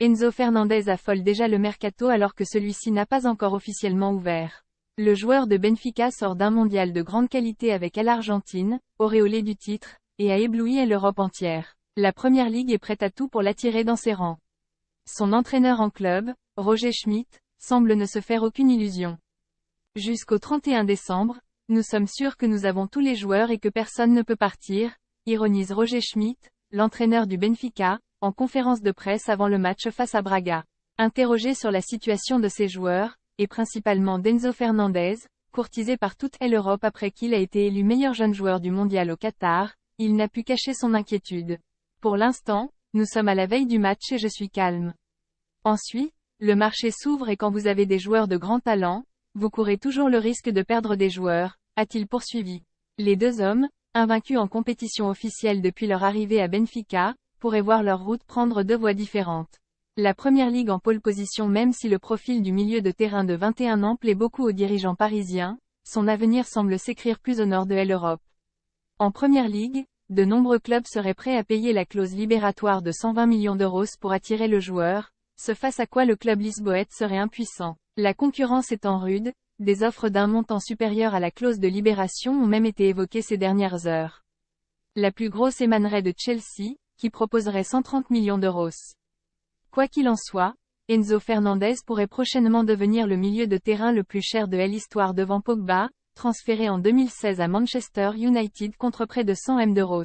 Enzo Fernandez affole déjà le mercato alors que celui-ci n'a pas encore officiellement ouvert. Le joueur de Benfica sort d'un mondial de grande qualité avec l'Argentine, auréolé du titre, et a ébloui l'Europe entière. La Première Ligue est prête à tout pour l'attirer dans ses rangs. Son entraîneur en club, Roger Schmidt, semble ne se faire aucune illusion. Jusqu'au 31 décembre, nous sommes sûrs que nous avons tous les joueurs et que personne ne peut partir, ironise Roger Schmidt, l'entraîneur du Benfica, en conférence de presse avant le match face à Braga. Interrogé sur la situation de ses joueurs, et principalement d'Enzo Fernandez, courtisé par toute l'Europe après qu'il a été élu meilleur jeune joueur du mondial au Qatar, il n'a pu cacher son inquiétude. Pour l'instant, nous sommes à la veille du match et je suis calme. Ensuite, le marché s'ouvre et quand vous avez des joueurs de grand talent, vous courez toujours le risque de perdre des joueurs, a-t-il poursuivi. Les deux hommes, invaincus en compétition officielle depuis leur arrivée à Benfica, pourraient voir leur route prendre deux voies différentes. La Première Ligue en pole position. Même si le profil du milieu de terrain de 21 ans plaît beaucoup aux dirigeants parisiens, son avenir semble s'écrire plus au nord de l'Europe. En Première Ligue, de nombreux clubs seraient prêts à payer la clause libératoire de 120 millions d'euros pour attirer le joueur, ce face à quoi le club lisboète serait impuissant. La concurrence étant rude, des offres d'un montant supérieur à la clause de libération ont même été évoquées ces dernières heures. La plus grosse émanerait de Chelsea, qui proposerait 130 millions d'euros. Quoi qu'il en soit, Enzo Fernandez pourrait prochainement devenir le milieu de terrain le plus cher de l'histoire devant Pogba, transféré en 2016 à Manchester United contre près de 100 millions d'euros.